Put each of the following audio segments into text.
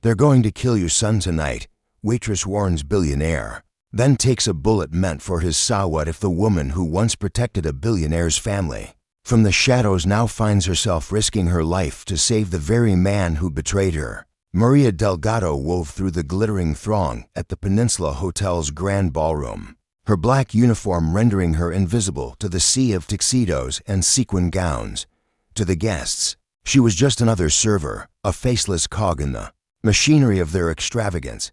"They're going to kill your son tonight," Waitress warns Billionaire, then takes a bullet meant for his saw. What if the woman who once protected a billionaire's family from the shadows now finds herself risking her life to save the very man who betrayed her? Maria Delgado wove through the glittering throng at the Peninsula Hotel's grand ballroom, her black uniform rendering her invisible to the sea of tuxedos and sequin gowns. To the guests, she was just another server, a faceless cog in the machinery of their extravagance.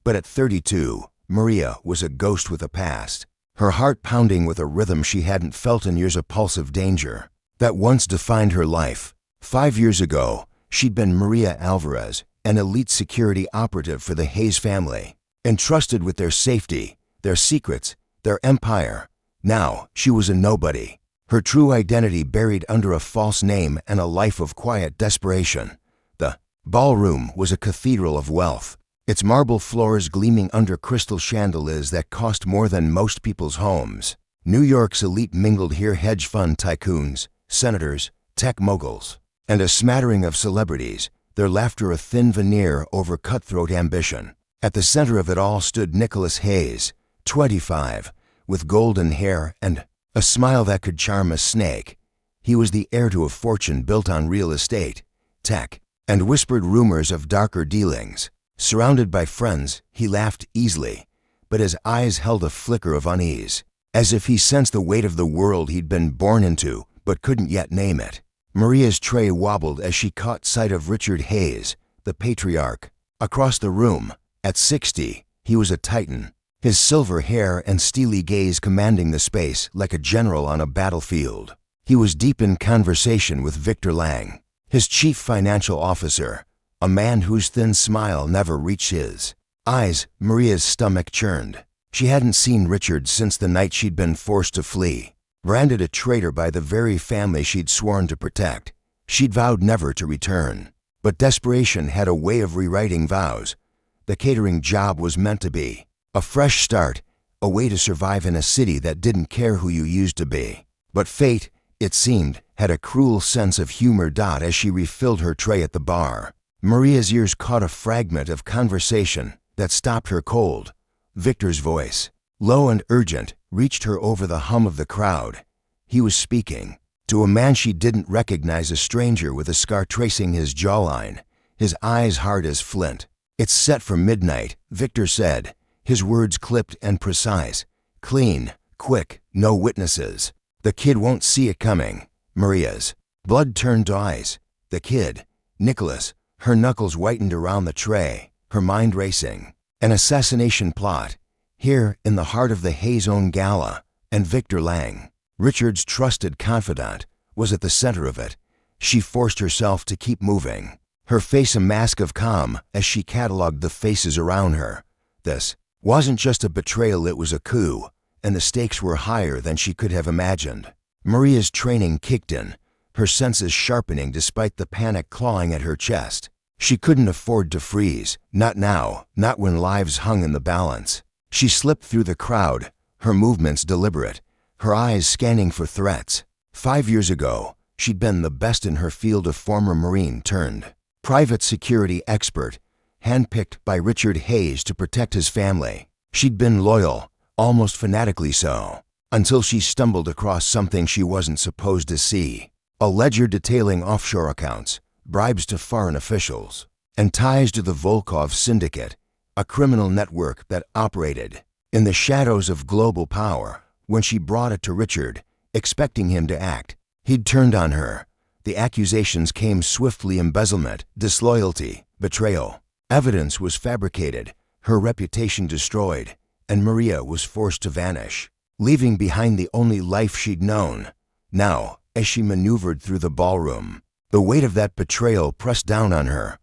But at 32, Maria was a ghost with a past, her heart pounding with a rhythm she hadn't felt in years, a pulse of danger that once defined her life. 5 years ago, she'd been Maria Alvarez, an elite security operative for the Hayes family, entrusted with their safety, their secrets, their empire. Now, she was a nobody, her true identity buried under a false name and a life of quiet desperation. The ballroom was a cathedral of wealth, its marble floors gleaming under crystal chandeliers that cost more than most people's homes. New York's elite mingled here: hedge fund tycoons, senators, tech moguls, and a smattering of celebrities, their laughter a thin veneer over cutthroat ambition. At the center of it all stood Nicholas Hayes, 25, with golden hair and a smile that could charm a snake. He was the heir to a fortune built on real estate, tech, and whispered rumors of darker dealings. Surrounded by friends, he laughed easily, but his eyes held a flicker of unease, as if he sensed the weight of the world he'd been born into but couldn't yet name it. Maria's tray wobbled as she caught sight of Richard Hayes, the patriarch, across the room. At 60, he was a titan, his silver hair and steely gaze commanding the space like a general on a battlefield. He was deep in conversation with Victor Lang, his chief financial officer, a man whose thin smile never reached his eyes. Maria's stomach churned. She hadn't seen Richard since the night she'd been forced to flee. Branded a traitor by the very family she'd sworn to protect, she'd vowed never to return. But desperation had a way of rewriting vows. The catering job was meant to be a fresh start, a way to survive in a city that didn't care who you used to be. But fate, it seemed, had a cruel sense of humor. As she refilled her tray at the bar, Maria's ears caught a fragment of conversation that stopped her cold. Victor's voice, low and urgent, reached her over the hum of the crowd. He was speaking to a man she didn't recognize, a stranger with a scar tracing his jawline, his eyes hard as flint. "It's set for midnight," Victor said, his words clipped and precise. "Clean, quick, no witnesses. The kid won't see it coming." Maria's blood turned to ice. The kid, Nicholas, her knuckles whitened around the tray, her mind racing. An assassination plot, here in the heart of the Hayes' own gala, and Victor Lang, Richard's trusted confidant, was at the center of it. She forced herself to keep moving, her face a mask of calm as she cataloged the faces around her. This wasn't just a betrayal, it was a coup, and the stakes were higher than she could have imagined. Maria's training kicked in, her senses sharpening despite the panic clawing at her chest. She couldn't afford to freeze, not now, not when lives hung in the balance. She slipped through the crowd, her movements deliberate, her eyes scanning for threats. 5 years ago, she'd been the best in her field, a former Marine turned private security expert, handpicked by Richard Hayes to protect his family. She'd been loyal, almost fanatically so, until she stumbled across something she wasn't supposed to see. A ledger detailing offshore accounts, bribes to foreign officials, and ties to the Volkov syndicate, a criminal network that operated in the shadows of global power. When she brought it to Richard, expecting him to act, he'd turned on her. The accusations came swiftly: embezzlement, disloyalty, betrayal. Evidence was fabricated, her reputation destroyed, and Maria was forced to vanish, leaving behind the only life she'd known. Now, as she maneuvered through the ballroom, the weight of that betrayal pressed down on her.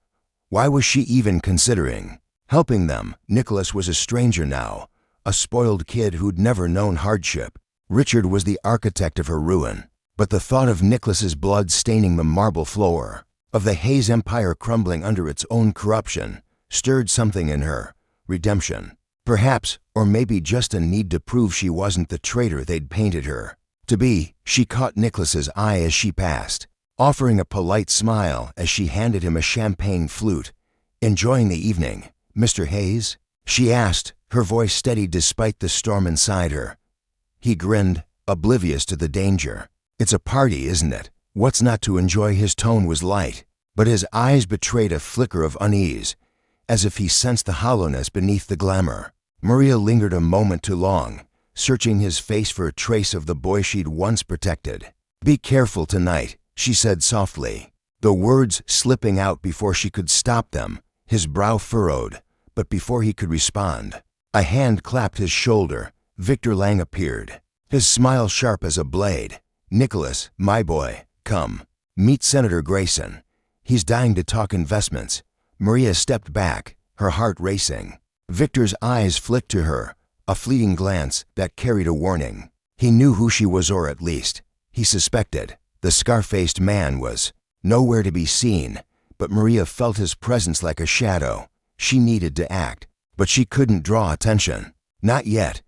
Why was she even considering helping them? Nicholas was a stranger now, a spoiled kid who'd never known hardship. Richard was the architect of her ruin. But the thought of Nicholas's blood staining the marble floor, of the Hayes empire crumbling under its own corruption, stirred something in her. Redemption, perhaps, or maybe just a need to prove she wasn't the traitor they'd painted her to be. She caught Nicholas's eye as she passed, offering a polite smile as she handed him a champagne flute. "Enjoying the evening, Mr. Hayes?" she asked, her voice steady despite the storm inside her. He grinned, oblivious to the danger. "It's a party, isn't it? What's not to enjoy?" His tone was light, but his eyes betrayed a flicker of unease, as if he sensed the hollowness beneath the glamour. Maria lingered a moment too long, searching his face for a trace of the boy she'd once protected. "Be careful tonight," she said softly, the words slipping out before she could stop them. His brow furrowed, but before he could respond, a hand clapped his shoulder. Victor Lang appeared, his smile sharp as a blade. "Nicholas, my boy, come. Meet Senator Grayson. He's dying to talk investments." Maria stepped back, her heart racing. Victor's eyes flicked to her, a fleeting glance that carried a warning. He knew who she was, or at least, he suspected. The scar-faced man was nowhere to be seen, but Maria felt his presence like a shadow. She needed to act, but she couldn't draw attention. Not yet.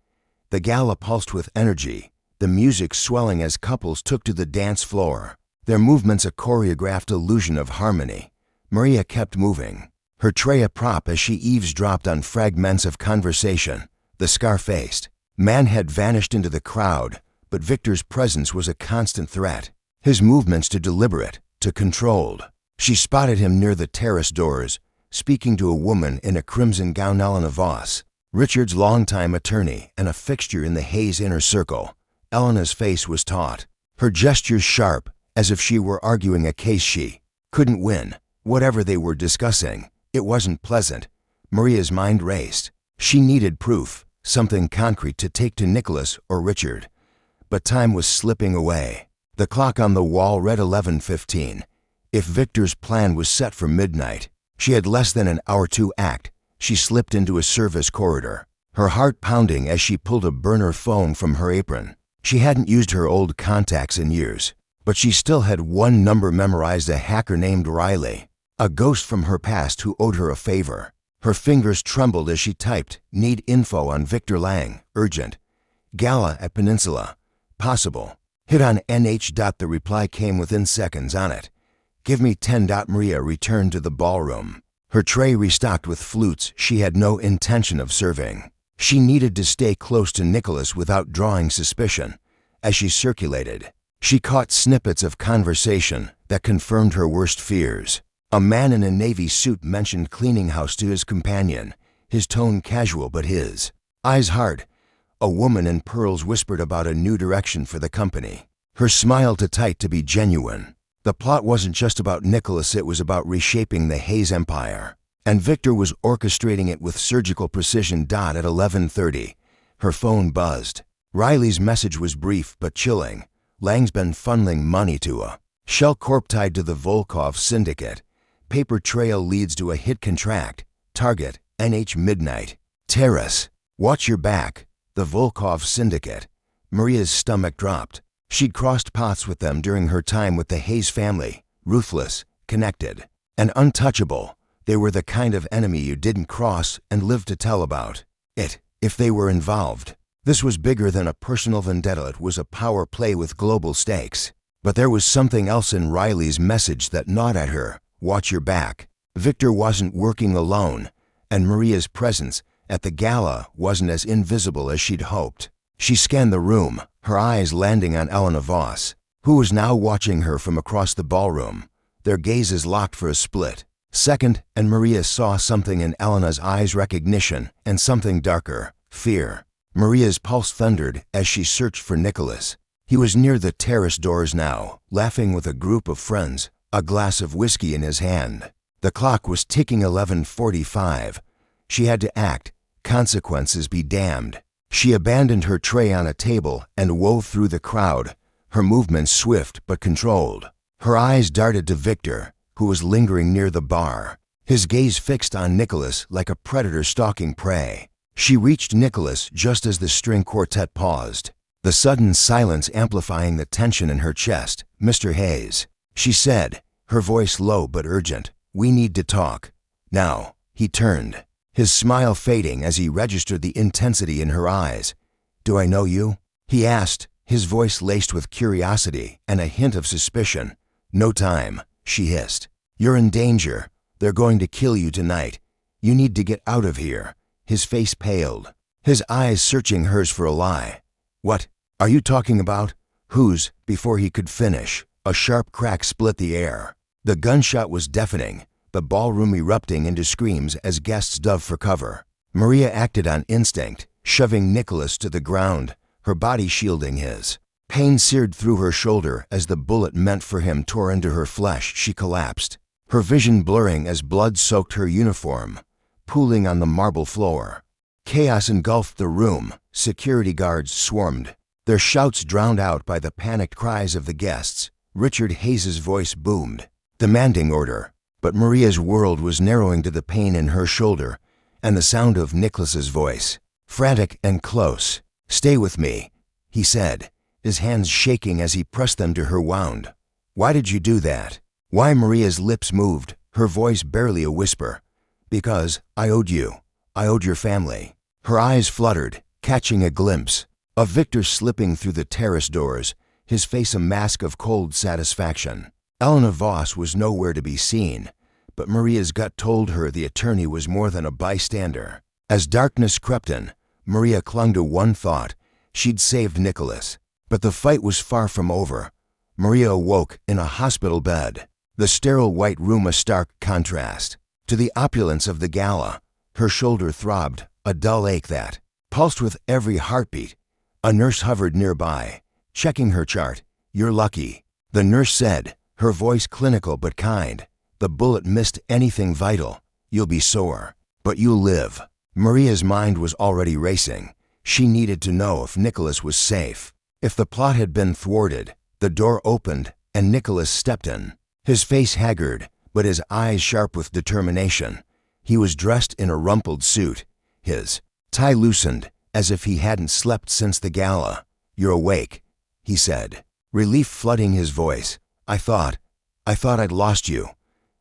The gala pulsed with energy, the music swelling as couples took to the dance floor, their movements a choreographed illusion of harmony. Maria kept moving, her tray a prop as she eavesdropped on fragments of conversation. The scar-faced man had vanished into the crowd, but Victor's presence was a constant threat. His movements too deliberate, too controlled. She spotted him near the terrace doors, speaking to a woman in a crimson gown. Elena Voss, Richard's longtime attorney and a fixture in the Hayes inner circle. Elena's face was taut, her gestures sharp, as if she were arguing a case she couldn't win. Whatever they were discussing, it wasn't pleasant. Maria's mind raced. She needed proof, something concrete to take to Nicholas or Richard. But time was slipping away. The clock on the wall read 11:15. If Victor's plan was set for midnight, she had less than an hour to act. She slipped into a service corridor, her heart pounding as she pulled a burner phone from her apron. She hadn't used her old contacts in years, but she still had one number memorized: a hacker named Riley, a ghost from her past who owed her a favor. Her fingers trembled as she typed, "Need info on Victor Lang, urgent. Gala at Peninsula, possible. Hit on NH. The reply came within seconds. On it. "Give me 10. Maria returned to the ballroom, her tray restocked with flutes she had no intention of serving. She needed to stay close to Nicholas without drawing suspicion. As she circulated, she caught snippets of conversation that confirmed her worst fears. A man in a navy suit mentioned cleaning house to his companion, his tone casual but his eyes hard. A woman in pearls whispered about a new direction for the company, her smile too tight to be genuine. The plot wasn't just about Nicholas, it was about reshaping the Hayes empire. And Victor was orchestrating it with surgical precision. At 11:30, her phone buzzed. Riley's message was brief but chilling. "Lang's been funneling money to a shell corp tied to the Volkov syndicate. Paper trail leads to a hit contract. Target, NH midnight. Terrace. Watch your back." The Volkov syndicate. Maria's stomach dropped. She'd crossed paths with them during her time with the Hayes family. Ruthless, connected, and untouchable. They were the kind of enemy you didn't cross and live to tell about it if they were involved. This was bigger than a personal vendetta. It was a power play with global stakes. But there was something else in Riley's message that gnawed at her. Watch your back. Victor wasn't working alone, and Maria's presence at the gala wasn't as invisible as she'd hoped. She scanned the room, her eyes landing on Elena Voss, who was now watching her from across the ballroom. Their gazes locked for a split second, and Maria saw something in Elena's eyes: recognition and something darker, fear. Maria's pulse thundered as she searched for Nicholas. He was near the terrace doors now, laughing with a group of friends, a glass of whiskey in his hand. The clock was ticking 11:45. She had to act. Consequences be damned. She abandoned her tray on a table and wove through the crowd, her movements swift but controlled. Her eyes darted to Victor, who was lingering near the bar, his gaze fixed on Nicholas like a predator stalking prey. She reached Nicholas just as the string quartet paused, the sudden silence amplifying the tension in her chest. "Mr. Hayes," she said, her voice low but urgent, "we need to talk. Now." He turned, his smile fading as he registered the intensity in her eyes. "Do I know you?" he asked, his voice laced with curiosity and a hint of suspicion. "No time," she hissed. "You're in danger." They're going to kill you tonight. You need to get out of here." His face paled, his eyes searching hers for a lie. "What are you talking about? Whose?" Before he could finish, a sharp crack split the air. The gunshot was deafening, the ballroom erupting into screams as guests dove for cover. Maria acted on instinct, shoving Nicholas to the ground, her body shielding his. Pain seared through her shoulder as the bullet meant for him tore into her flesh. She collapsed, her vision blurring as blood soaked her uniform, pooling on the marble floor. Chaos engulfed the room. Security guards swarmed, their shouts drowned out by the panicked cries of the guests. Richard Hayes's voice boomed, demanding order, but Maria's world was narrowing to the pain in her shoulder and the sound of Nicholas's voice, frantic and close. "Stay with me," he said, his hands shaking as he pressed them to her wound. "Why did you do that?" Why? Maria's lips moved, her voice barely a whisper. "Because I owed you. I owed your family." Her eyes fluttered, catching a glimpse of Victor slipping through the terrace doors, his face a mask of cold satisfaction. Elena Voss was nowhere to be seen, but Maria's gut told her the attorney was more than a bystander. As darkness crept in, Maria clung to one thought: she'd saved Nicholas. But the fight was far from over. Maria awoke in a hospital bed, the sterile white room a stark contrast to the opulence of the gala. Her shoulder throbbed, a dull ache that pulsed with every heartbeat. A nurse hovered nearby, checking her chart. "You're lucky," the nurse said, her voice clinical but kind. "The bullet missed anything vital. You'll be sore, but you'll live." Maria's mind was already racing. She needed to know if Nicholas was safe. If the plot had been thwarted. The door opened, and Nicholas stepped in, his face haggard, but his eyes sharp with determination. He was dressed in a rumpled suit, his tie loosened, as if he hadn't slept since the gala. "You're awake," he said, relief flooding his voice. I thought I'd lost you."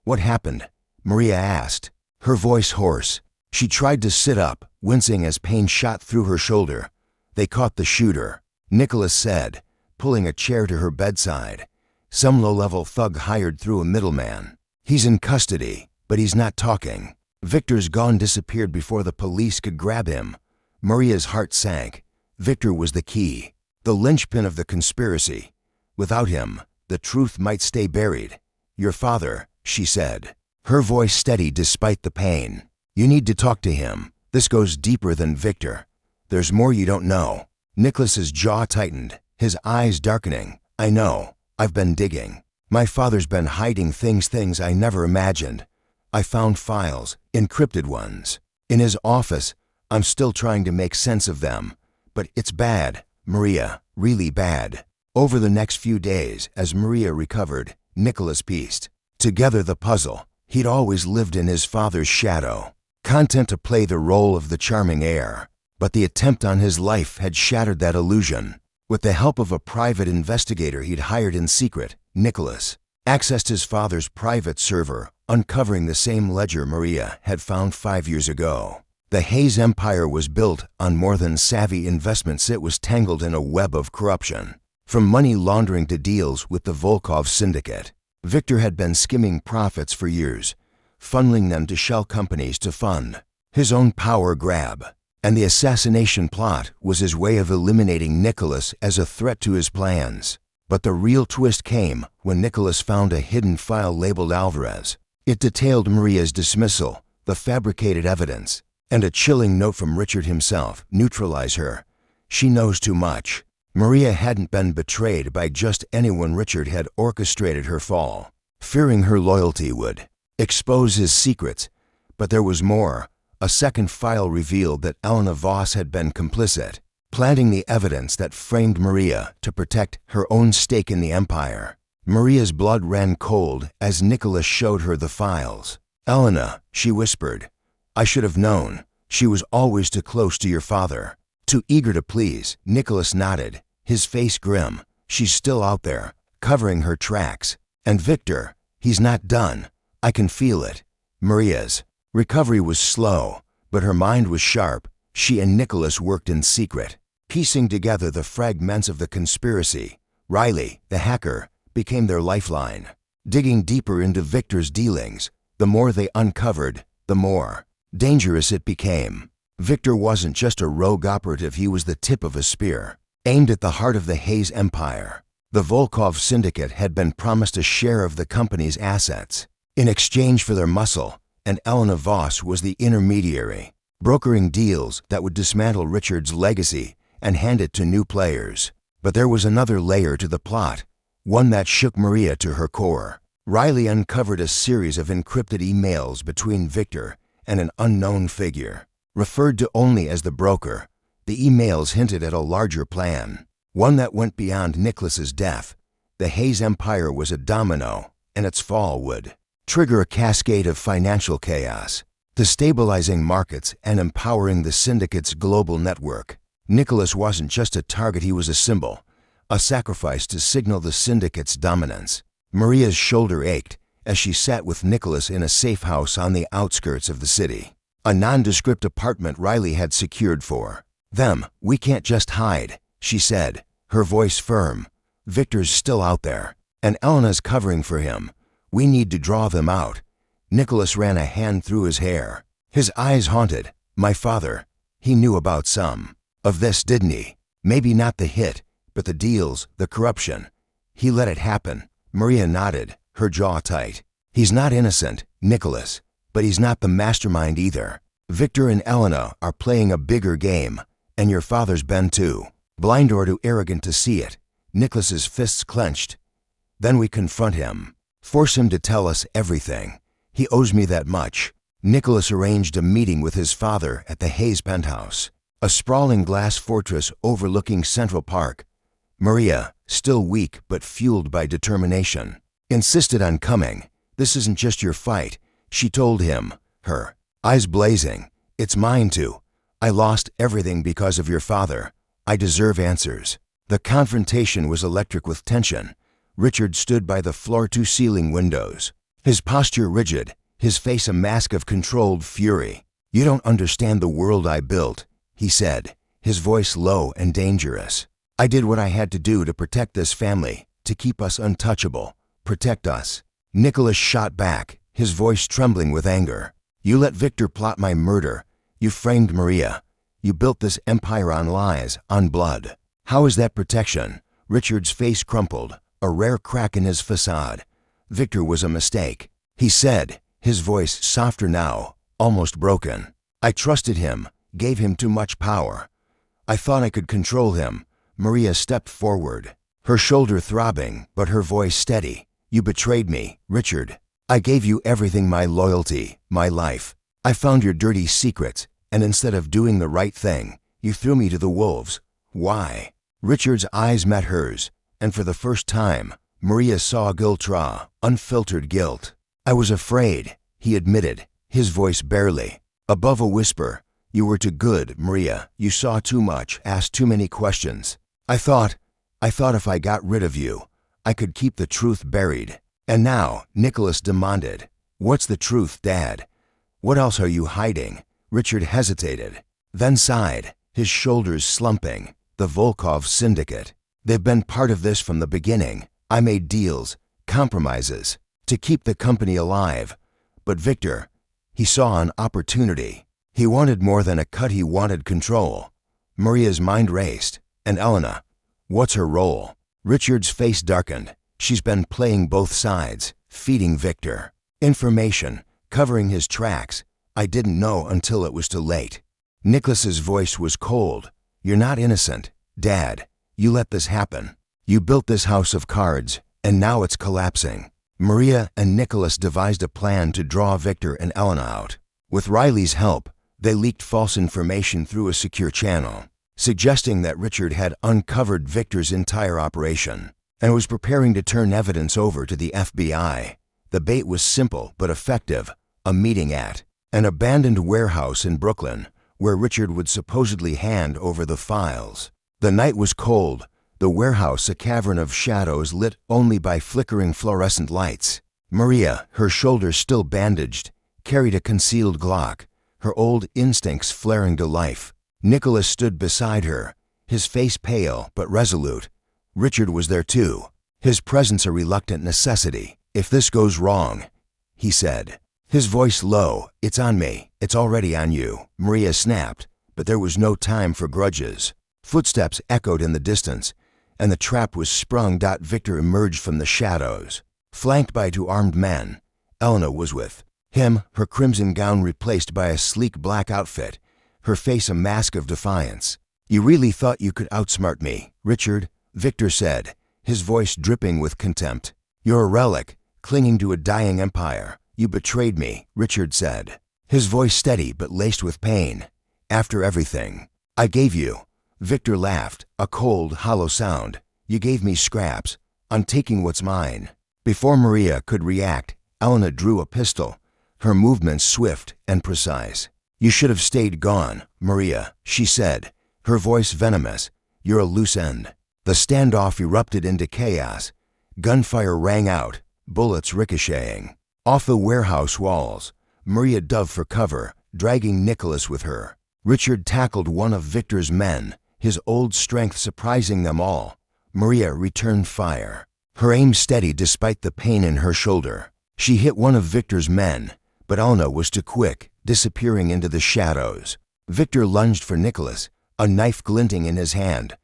"What happened?" Maria asked, her voice hoarse. She tried to sit up, wincing as pain shot through her shoulder. "They caught the shooter," Nicholas said, pulling a chair to her bedside. "Some low-level thug hired through a middleman. He's in custody, but he's not talking. Victor's gone, disappeared before the police could grab him." Maria's heart sank. Victor was the key, the linchpin of the conspiracy. Without him, the truth might stay buried. "Your father," she said, her voice steady despite the pain. "You need to talk to him. This goes deeper than Victor. There's more you don't know." Nicholas's jaw tightened, his eyes darkening. "I know. I've been digging. My father's been hiding things I never imagined. I found files, encrypted ones, in his office. I'm still trying to make sense of them. But it's bad, Maria, really bad." Over the next few days, as Maria recovered, Nicholas pieced together the puzzle. He'd always lived in his father's shadow, content to play the role of the charming heir. But the attempt on his life had shattered that illusion. With the help of a private investigator he'd hired in secret, Nicholas accessed his father's private server, uncovering the same ledger Maria had found 5 years ago. The Hayes empire was built on more than savvy investments. It was tangled in a web of corruption, from money laundering to deals with the Volkov syndicate. Victor had been skimming profits for years, funneling them to shell companies to fund his own power grab. And the assassination plot was his way of eliminating Nicholas as a threat to his plans. But the real twist came when Nicholas found a hidden file labeled Alvarez. It detailed Maria's dismissal, the fabricated evidence, and a chilling note from Richard himself: "Neutralize her. She knows too much." Maria hadn't been betrayed by just anyone. Richard had orchestrated her fall, fearing her loyalty would expose his secrets. But there was more. A second file revealed that Elena Voss had been complicit, planting the evidence that framed Maria to protect her own stake in the empire. Maria's blood ran cold as Nicholas showed her the files. "Elena," she whispered, "I should have known. She was always too close to your father, too eager to please." Nicholas nodded, his face grim. "She's still out there, covering her tracks. And Victor, he's not done. I can feel it." Maria's recovery was slow, but her mind was sharp. She and Nicholas worked in secret, piecing together the fragments of the conspiracy. Riley, the hacker, became their lifeline, digging deeper into Victor's dealings. The more they uncovered, the more dangerous it became. Victor wasn't just a rogue operative, he was the tip of a spear, aimed at the heart of the Hayes Empire. The Volkov syndicate had been promised a share of the company's assets in exchange for their muscle, and Elena Voss was the intermediary, brokering deals that would dismantle Richard's legacy and hand it to new players. But there was another layer to the plot, one that shook Maria to her core. Riley uncovered a series of encrypted emails between Victor and an unknown figure. Referred to only as the broker, the emails hinted at a larger plan, one that went beyond Nicholas's death. The Hayes Empire was a domino, and its fall would trigger a cascade of financial chaos, destabilizing markets and empowering the syndicate's global network. Nicholas wasn't just a target, he was a symbol, a sacrifice to signal the syndicate's dominance. Maria's shoulder ached as she sat with Nicholas in a safe house on the outskirts of the city, a nondescript apartment Riley had secured for them. "We can't just hide," she said, her voice firm. "Victor's still out there, and Elena's covering for him. We need to draw them out." Nicholas ran a hand through his hair, his eyes haunted. "My father, he knew about some of this, didn't he? Maybe not the hit, but the deals, the corruption. He let it happen." Maria nodded, her jaw tight. "He's not innocent, Nicholas, but he's not the mastermind either. Victor and Elena are playing a bigger game, and your father's been too. Blind or too arrogant to see it." Nicholas's fists clenched. "Then we confront him. Force him to tell us everything. He owes me that much." Nicholas arranged a meeting with his father at the Hayes penthouse, a sprawling glass fortress overlooking Central Park. Maria, still weak but fueled by determination, insisted on coming. "This isn't just your fight," she told him, her eyes blazing. "It's mine too. I lost everything because of your father. I deserve answers." The confrontation was electric with tension. Richard stood by the floor-to-ceiling windows, his posture rigid, his face a mask of controlled fury. "You don't understand the world I built," he said, his voice low and dangerous. "I did what I had to do to protect this family, to keep us untouchable. Protect us." Nicholas shot back, his voice trembling with anger. "You let Victor plot my murder. You framed Maria. You built this empire on lies, on blood. How is that protection?" Richard's face crumpled, a rare crack in his facade. "Victor was a mistake," he said, his voice softer now, almost broken. "I trusted him, gave him too much power. I thought I could control him." Maria stepped forward, her shoulder throbbing, but her voice steady. "You betrayed me, Richard. I gave you everything, my loyalty, my life. I found your dirty secrets, and instead of doing the right thing, you threw me to the wolves. Why?" Richard's eyes met hers, and for the first time, Maria saw unfiltered guilt. "I was afraid," he admitted, his voice barely above a whisper. "You were too good, Maria. You saw too much, asked too many questions. I thought if I got rid of you, I could keep the truth buried." "And now," Nicholas demanded, "what's the truth, Dad? What else are you hiding?" Richard hesitated, then sighed, his shoulders slumping. "The Volkov syndicate. They've been part of this from the beginning. I made deals, compromises, to keep the company alive. But Victor, he saw an opportunity. He wanted more than a cut, he wanted control." Maria's mind raced. "And Elena, what's her role?" Richard's face darkened. "She's been playing both sides, feeding Victor information, covering his tracks. I didn't know until it was too late." Nicholas's voice was cold. "You're not innocent, Dad. You let this happen. You built this house of cards, and now it's collapsing." Maria and Nicholas devised a plan to draw Victor and Elena out. With Riley's help, they leaked false information through a secure channel, suggesting that Richard had uncovered Victor's entire operation and was preparing to turn evidence over to the FBI. The bait was simple but effective: a meeting at an abandoned warehouse in Brooklyn, where Richard would supposedly hand over the files. The night was cold, the warehouse a cavern of shadows lit only by flickering fluorescent lights. Maria, her shoulders still bandaged, carried a concealed Glock, her old instincts flaring to life. Nicholas stood beside her, his face pale but resolute. Richard was there too, his presence a reluctant necessity. "If this goes wrong," he said, His voice low. "It's on me. It's already on you," Maria snapped, but there was no time for grudges. Footsteps echoed in the distance, and the trap was sprung. Victor emerged from the shadows. Flanked by 2 armed men, Elena was with him, her crimson gown replaced by a sleek black outfit, her face a mask of defiance. "You really thought you could outsmart me, Richard," Victor said, his voice dripping with contempt. "You're a relic, clinging to a dying empire. You betrayed me," Richard said, his voice steady but laced with pain. "After everything I gave you," Victor laughed, a cold, hollow sound. "You gave me scraps. I'm taking what's mine." Before Maria could react, Elena drew a pistol, her movements swift and precise. "You should have stayed gone, Maria," she said, her voice venomous. "You're a loose end." The standoff erupted into chaos. Gunfire rang out, bullets ricocheting off the warehouse walls. Maria dove for cover, dragging Nicholas with her. Richard tackled one of Victor's men, his old strength surprising them all. Maria returned fire, her aim steady despite the pain in her shoulder. She hit one of Victor's men, but Elena was too quick, disappearing into the shadows. Victor lunged for Nicholas, a knife glinting in his hand.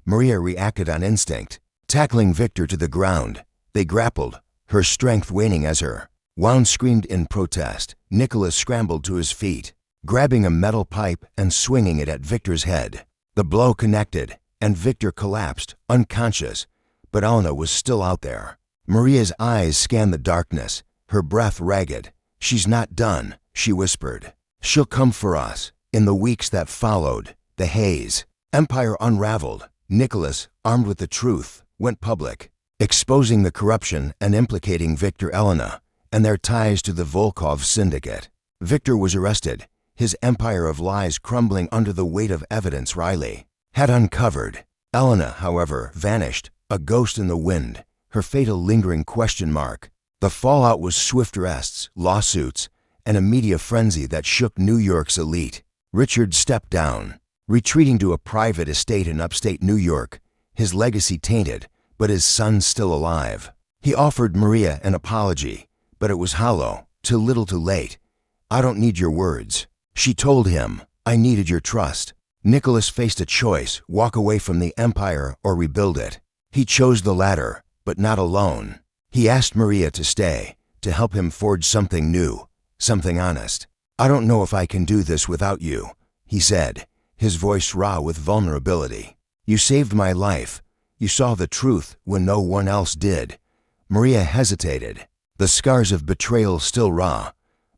Maria reacted on instinct, tackling Victor to the ground. They grappled, her strength waning as her wound screamed in protest. Nicholas scrambled to his feet, grabbing a metal pipe and swinging it at Victor's head. The blow connected, and Victor collapsed, unconscious, but Elena was still out there. Maria's eyes scanned the darkness, her breath ragged. "She's not done," she whispered. "She'll come for us." In the weeks that followed, the Hayes empire unraveled. Nicholas, armed with the truth, went public, exposing the corruption and implicating Victor, Elena, and their ties to the Volkov syndicate. Victor was arrested, his empire of lies crumbling under the weight of evidence Riley had uncovered. Elena, however, vanished, a ghost in the wind, her fatal lingering question mark. The fallout was swift arrests, lawsuits, and a media frenzy that shook New York's elite. Richard stepped down, retreating to a private estate in upstate New York, his legacy tainted, but his son still alive. He offered Maria an apology, but it was hollow, too little too late. "I don't need your words," she told him. "I needed your trust." Nicholas faced a choice: walk away from the empire or rebuild it. He chose the latter, but not alone. He asked Maria to stay, to help him forge something new, something honest. "I don't know if I can do this without you," he said, his voice raw with vulnerability. "You saved my life. You saw the truth when no one else did." Maria hesitated, the scars of betrayal still raw,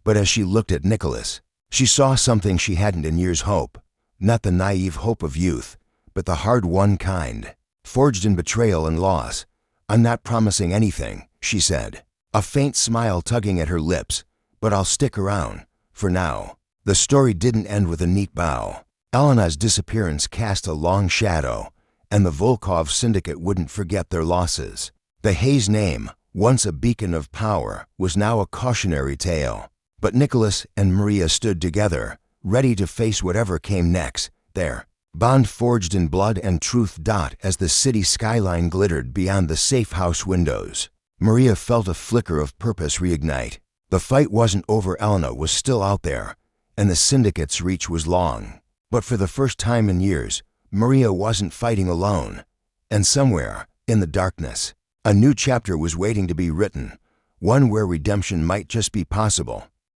but as she looked at Nicholas, she saw something she hadn't in years: hope. Not the naive hope of youth, but the hard-won kind, forged in betrayal and loss. "I'm not promising anything," she said, a faint smile tugging at her lips, "but I'll stick around, for now." The story didn't end with a neat bow. Elena's disappearance cast a long shadow, and the Volkov syndicate wouldn't forget their losses. The Hayes name, once a beacon of power, was now a cautionary tale. But Nicholas and Maria stood together, ready to face whatever came next, their bond forged in blood and truth. As the city skyline glittered beyond the safe house windows, Maria felt a flicker of purpose reignite. The fight wasn't over. Elena was still out there, and the syndicate's reach was long. But for the first time in years, Maria wasn't fighting alone. And somewhere, in the darkness, a new chapter was waiting to be written, one where redemption might just be possible.